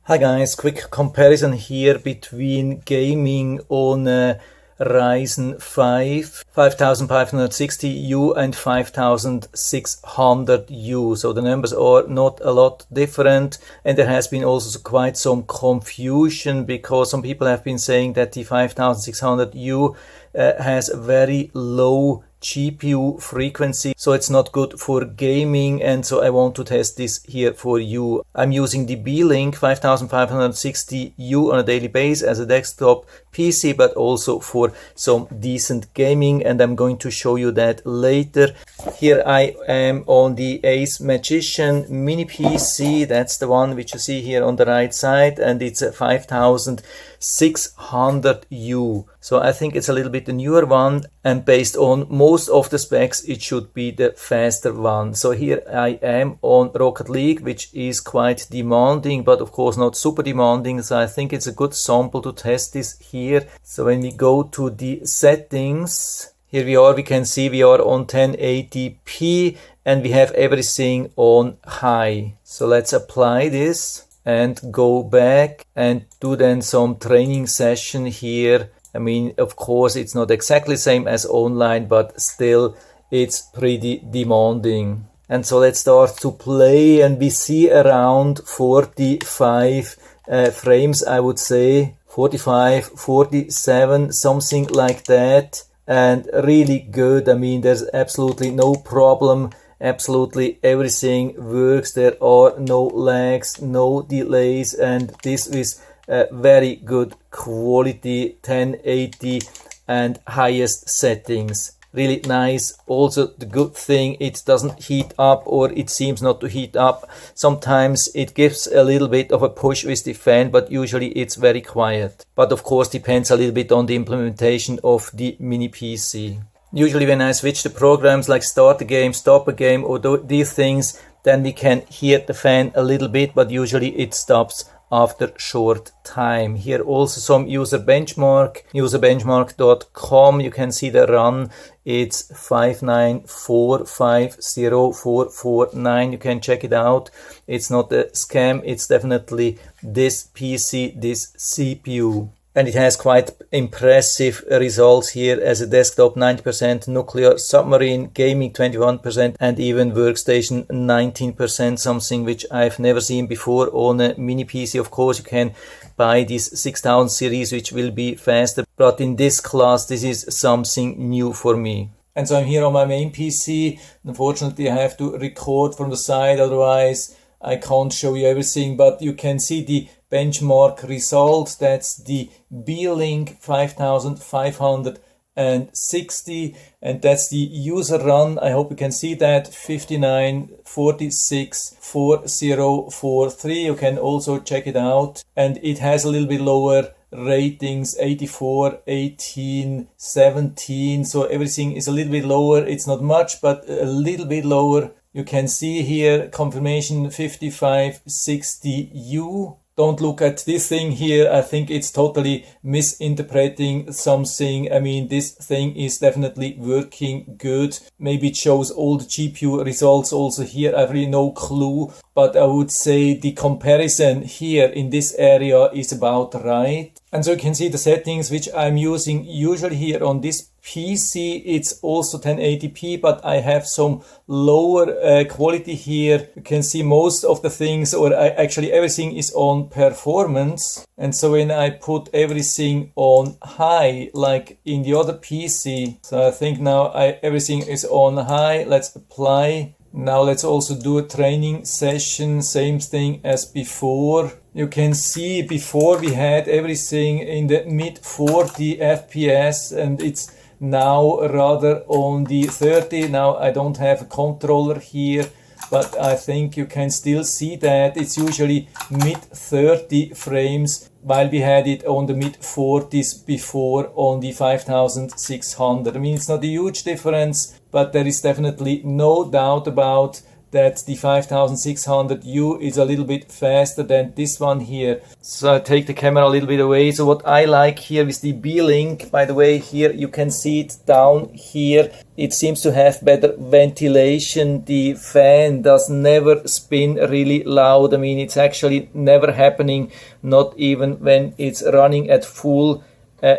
Hi guys, quick comparison here between gaming on Ryzen 5 5560U and 5600U. So the numbers are not a lot different, and there has been also quite some confusion because some people have been saying that the 5600U has a very low GPU frequency, so it's not good for gaming, and so I want to test this here for you. I'm using the Beelink 5560U on a daily basis as a desktop PC, but also for some decent gaming, and I'm going to show you that later. Here I am on the ACEMAGICIAN mini PC. That's the one which you see here on the right side, and it's a 5600U. So I think it's a little bit the newer one, and based on most of the specs it should be the faster one. So here I am on Rocket League, which is quite demanding, but of course not super demanding, so I think it's a good sample to test this here. So when we go to the settings, here we can see we are on 1080p and we have everything on high. So let's apply this and go back and do then some training session here. I mean, of course, it's not exactly the same as online, but still it's pretty demanding. And so let's start to play, and we see around 45 frames, I would say, 45, 47, something like that. And really good. I mean, there's absolutely no problem. Absolutely everything works. There are no lags, no delays, and this is very good quality, 1080 and highest settings. Really nice. Also the good thing, it doesn't heat up, or it seems not to heat up. Sometimes it gives a little bit of a push with the fan, but usually it's very quiet. But of course depends a little bit on the implementation of the mini PC. Usually when I switch the programs like start a game, stop a game, or these things, then we can hear the fan a little bit, but usually it stops after short time. Here also some user benchmark, userbenchmark.com. You can see the run. It's 594504449. You can check it out. It's not a scam. It's definitely this PC, this CPU. And it has quite impressive results here as a desktop, 90%, nuclear submarine, gaming 21%, and even workstation 19%, something which I've never seen before on a mini PC. Of course, you can buy this 6000 series, which will be faster, but in this class, this is something new for me. And so I'm here on my main PC. Unfortunately, I have to record from the side, otherwise I can't show you everything, but you can see the benchmark results. That's the Beelink 5560, and that's the user run. I hope you can see that, 59464043. You can also check it out, and it has a little bit lower ratings, 84, 18, 17, so everything is a little bit lower. It's not much, but a little bit lower. You can see here confirmation 5560U. Don't look at this thing here. I think it's totally misinterpreting something. I mean, this thing is definitely working good. Maybe it shows all the GPU results also here. I have really no clue, but I would say the comparison here in this area is about right. And so you can see the settings which I'm using usually here on this PC. It's also 1080p, but I have some lower quality here. You can see most of the things, or actually everything is on performance. And so when I put everything on high, like in the other PC, so I think now everything is on high. Let's apply. Now let's also do a training session, same thing as before. You can see before we had everything in the mid 40 FPS, and it's now rather on the 30. Now I don't have a controller here, but I think you can still see that it's usually mid 30 frames, while we had it on the mid 40s before on the 5600. I mean, it's not a huge difference, but there is definitely no doubt about that the 5600U is a little bit faster than this one here. So I take the camera a little bit away. So what I like here is the Beelink. By the way, here you can see it down here. It seems to have better ventilation. The fan does never spin really loud. I mean, it's actually never happening, not even when it's running at full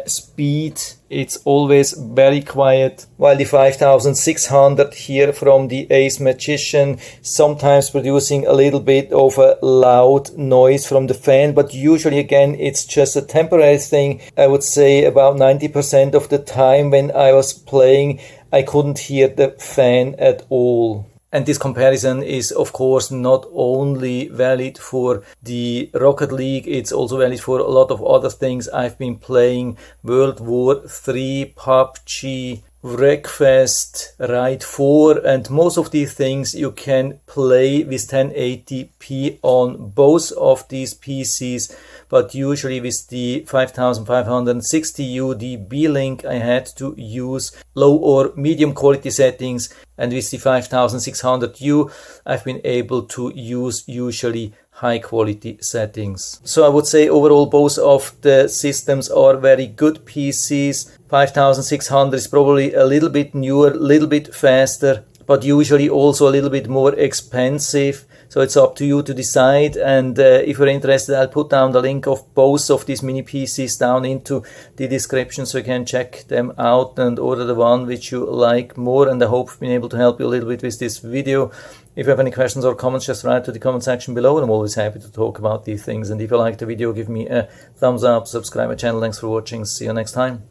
speed. It's always very quiet, while the 5600 here from the ACEMAGICIAN sometimes producing a little bit of a loud noise from the fan, but usually again it's just a temporary thing. I would say about 90% of the time when I was playing I couldn't hear the fan at all. And this comparison is of course not only valid for the Rocket League, it's also valid for a lot of other things I've been playing. World War 3, PUBG, Wreckfest, Ride 4, and most of these things you can play with 1080p on both of these PCs, but usually with the 5560U, the Beelink, I had to use low or medium quality settings, and with the 5600U I've been able to use usually high quality settings. So I would say overall both of the systems are very good PCs. 5600 is probably a little bit newer, a little bit faster, but usually also a little bit more expensive. So it's up to you to decide, and if you're interested, I'll put down the link of both of these mini PCs down into the description so you can check them out and order the one which you like more. And I hope I've been able to help you a little bit with this video. If you have any questions or comments, just write to the comment section below, and I'm always happy to talk about these things. And if you liked the video, give me a thumbs up, subscribe my channel. Thanks for watching. See you next time.